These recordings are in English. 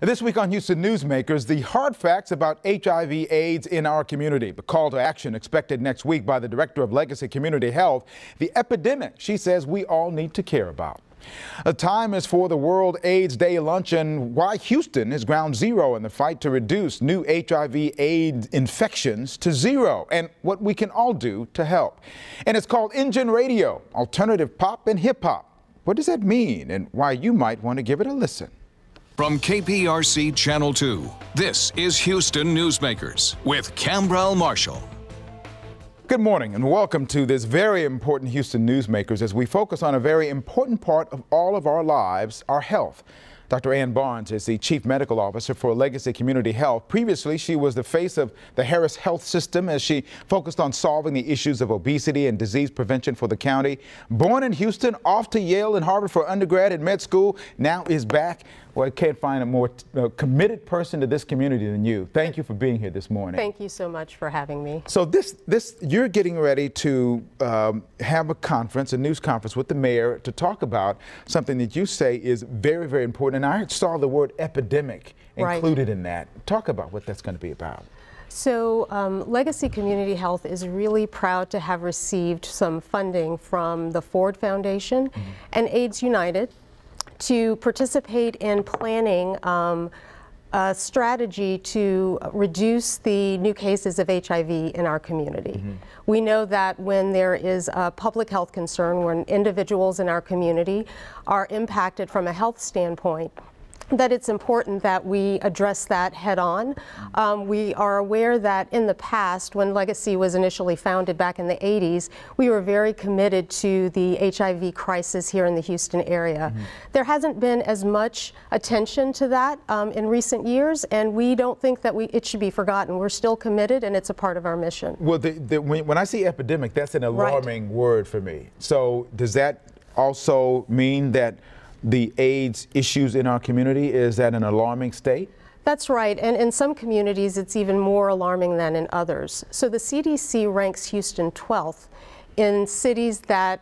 This week on Houston Newsmakers, the hard facts about HIV/AIDS in our community. The call to action expected next week by the Director of Legacy Community Health. The epidemic she says we all need to care about. The time is for the World AIDS Day luncheon. Why Houston is ground zero in the fight to reduce new HIV/AIDS infections to zero, and what we can all do to help. And it's called Engine Radio, alternative pop and hip hop. What does that mean, and why you might want to give it a listen? From KPRC Channel 2, this is Houston Newsmakers with Cambrell Marshall. Good morning and welcome to this very important Houston Newsmakers as we focus on a very important part of all of our lives, our health. Dr. Ann Barnes is the Chief Medical Officer for Legacy Community Health. Previously, she was the face of the Harris Health System as she focused on solving the issues of obesity and disease prevention for the county. Born in Houston, off to Yale and Harvard for undergrad and med school, now is back. Well, I can't find a more committed person to this community than you. Thank you for being here this morning. Thank you so much for having me. So you're getting ready to have a conference, a news conference with the mayor to talk about something that you say is very, very important. And I saw the word epidemic included in that. Talk about what that's going to be about. So Legacy Community Health is really proud to have received some funding from the Ford Foundation and AIDS United to participate in planning a strategy to reduce the new cases of HIV in our community. We know that when there is a public health concern, when individuals in our community are impacted from a health standpoint, that it's important that we address that head on. We are aware that in the past, when Legacy was initially founded back in the 80s, we were very committed to the HIV crisis here in the Houston area. There hasn't been as much attention to that in recent years, and we don't think that it should be forgotten. We're still committed, and it's a part of our mission. Well, when I see epidemic, that's an alarming word for me. So does that also mean that the AIDS issues in our community is at an alarming state? That's right, and in some communities it's even more alarming than in others. So the CDC ranks Houston 12th in cities that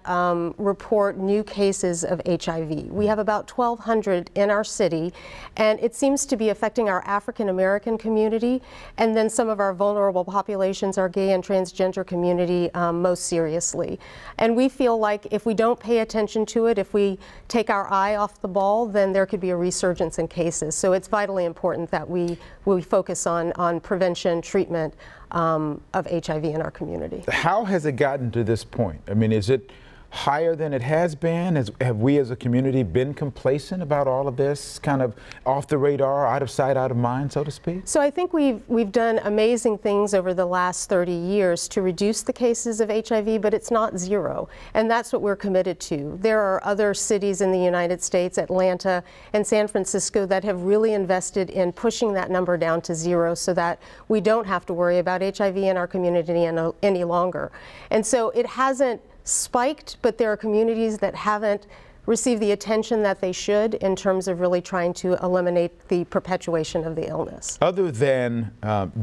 report new cases of HIV. We have about 1,200 in our city, and it seems to be affecting our African American community, and then some of our vulnerable populations, our gay and transgender community, most seriously. And we feel like if we don't pay attention to it, if we take our eye off the ball, then there could be a resurgence in cases. So it's vitally important that we focus on prevention, treatment of HIV in our community. How has it gotten to this point? I mean, is it higher than it has been? Have we as a community been complacent about all of this, kind of off the radar, out of sight, out of mind, so to speak? So I think we've done amazing things over the last 30 years to reduce the cases of HIV, but it's not zero, and that's what we're committed to. There are other cities in the United States, Atlanta and San Francisco, that have really invested in pushing that number down to zero so that we don't have to worry about HIV in our community any longer. And so it hasn't spiked, but there are communities that haven't received the attention that they should in terms of really trying to eliminate the perpetuation of the illness. Other than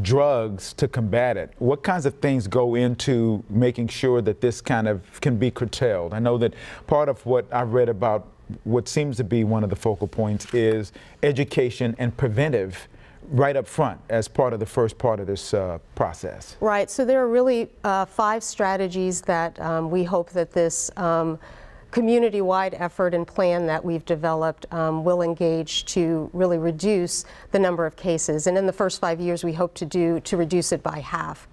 drugs to combat it, what kinds of things go into making sure that this kind of can be curtailed? I know that part of what I've read about what seems to be one of the focal points is education and preventive right up front as part of the first part of this process. Right, so there are really 5 strategies that we hope that this community-wide effort and plan that we've developed will engage to really reduce the number of cases. And in the first 5 years, we hope to reduce it by half.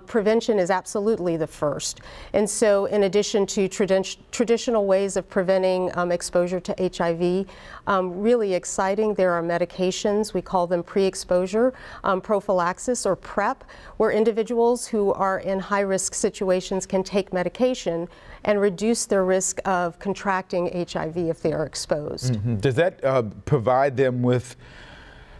Prevention is absolutely the first. And so in addition to traditional ways of preventing exposure to HIV, really exciting, there are medications, we call them pre-exposure, prophylaxis or PrEP, where individuals who are in high-risk situations can take medication and reduce their risk of contracting HIV if they are exposed. Does that provide them with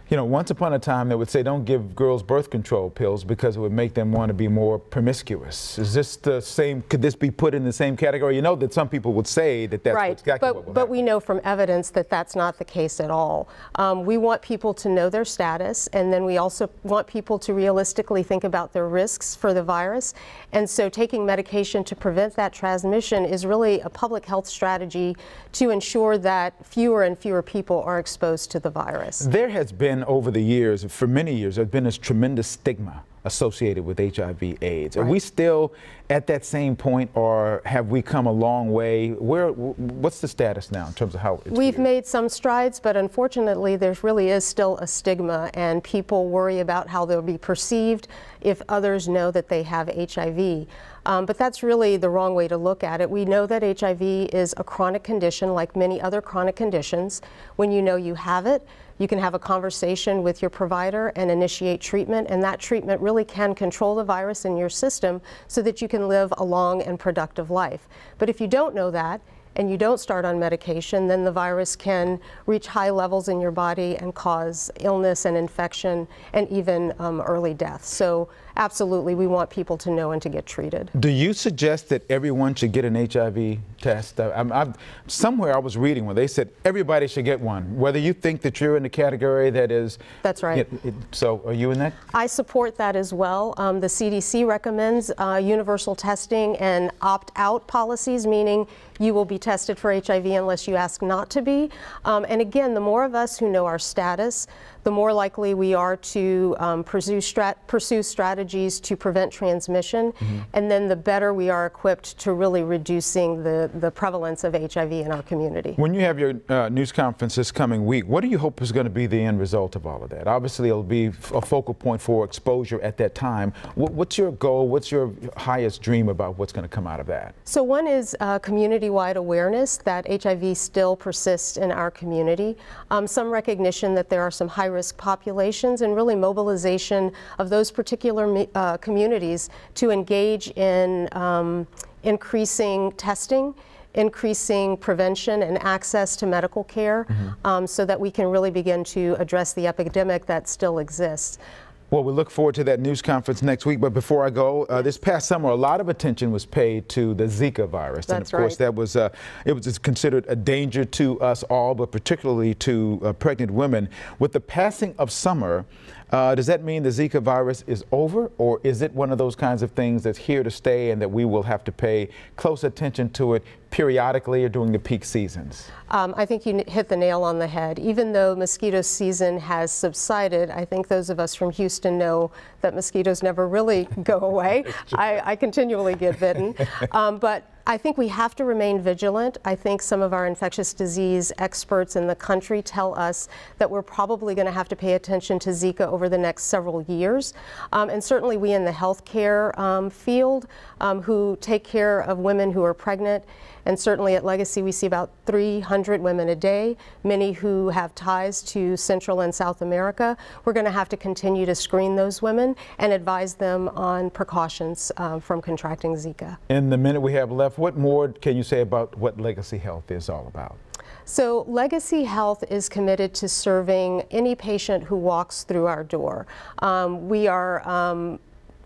You know, once upon a time they would say don't give girls birth control pills because it would make them want to be more promiscuous. Is this the same, could this be put in the same category? You know that some people would say that that's right. what's exactly what will happen. But we know from evidence that that's not the case at all. We want people to know their status, and then we also want people to realistically think about their risks for the virus. And so taking medication to prevent that transmission is really a public health strategy to ensure that fewer and fewer people are exposed to the virus. There has been over the years, for many years, there's been this tremendous stigma associated with HIV/AIDS. Right. Are we still at that same point, or have we come a long way? What's the status now in terms of how it's We've viewed? made some strides, but unfortunately there really is still a stigma, and people worry about how they'll be perceived if others know that they have HIV. But that's really the wrong way to look at it. We know that HIV is a chronic condition like many other chronic conditions. When you know you have it, you can have a conversation with your provider and initiate treatment, and that treatment really can control the virus in your system so that you can live a long and productive life. But if you don't know that, and you don't start on medication, then the virus can reach high levels in your body and cause illness and infection and even early death. So absolutely, we want people to know and to get treated. Do you suggest that everyone should get an HIV test? Somewhere I was reading where they said everybody should get one, whether you think that you're in the category that is... That's right. So are you in that? I support that as well. The CDC recommends universal testing and opt-out policies, meaning you will be tested for HIV unless you ask not to be. And again, the more of us who know our status, the more likely we are to pursue strategies to prevent transmission, and then the better we are equipped to really reducing the prevalence of HIV in our community. When you have your news conference this coming week, what do you hope is going to be the end result of all of that? Obviously, it'll be a focal point for exposure at that time. What's your goal? What's your highest dream about what's going to come out of that? So one is community-wide awareness that HIV still persists in our community, some recognition that there are some high-risk populations, and really mobilization of those particular communities to engage in increasing testing, increasing prevention and access to medical care, so that we can really begin to address the epidemic that still exists. Well, we look forward to that news conference next week. But before I go, this past summer, a lot of attention was paid to the Zika virus. That's and of course, right. that was it was considered a danger to us all, but particularly to pregnant women. With the passing of summer, does that mean the Zika virus is over, or is it one of those kinds of things that's here to stay and that we will have to pay close attention to it periodically or during the peak seasons? I think you hit the nail on the head. Even though mosquito season has subsided, I think those of us from Houston know that mosquitoes never really go away. I continually get bitten. But I think we have to remain vigilant. I think some of our infectious disease experts in the country tell us that we're probably going to have to pay attention to Zika over the next several years. And certainly we in the healthcare field who take care of women who are pregnant, and certainly at Legacy we see about 300 women a day, many who have ties to Central and South America. We're going to have to continue to screen those women and advise them on precautions from contracting Zika. In the minute we have left, what more can you say about what Legacy Health is all about? So Legacy Health is committed to serving any patient who walks through our door. We are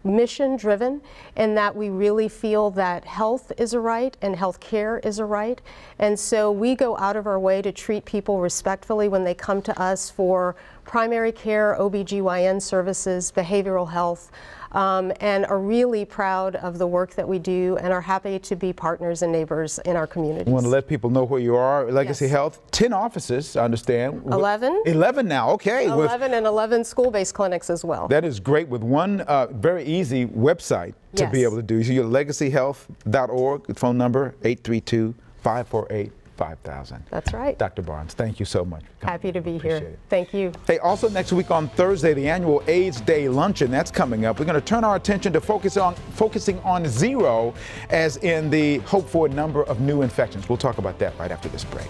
mission driven in that we really feel that health is a right and health care is a right. And so we go out of our way to treat people respectfully when they come to us for primary care, OBGYN services, behavioral health, and are really proud of the work that we do and are happy to be partners and neighbors in our communities. I want to let people know where you are. Legacy Yes. Health, 10 offices, I understand. 11. 11 now, okay. 11 and 11 school-based clinics as well. That is great, with one very easy website to be Yes. able to do. So you're legacyhealth.org, phone number 832-548-5000. That's right. Dr. Barnes, thank you so much. Happy to be Appreciate here. it. Thank you. Hey, also next week on Thursday, the annual AIDS Day Luncheon, that's coming up. We're going to turn our attention to focusing on zero, as in the hope for number of new infections. We'll talk about that right after this break.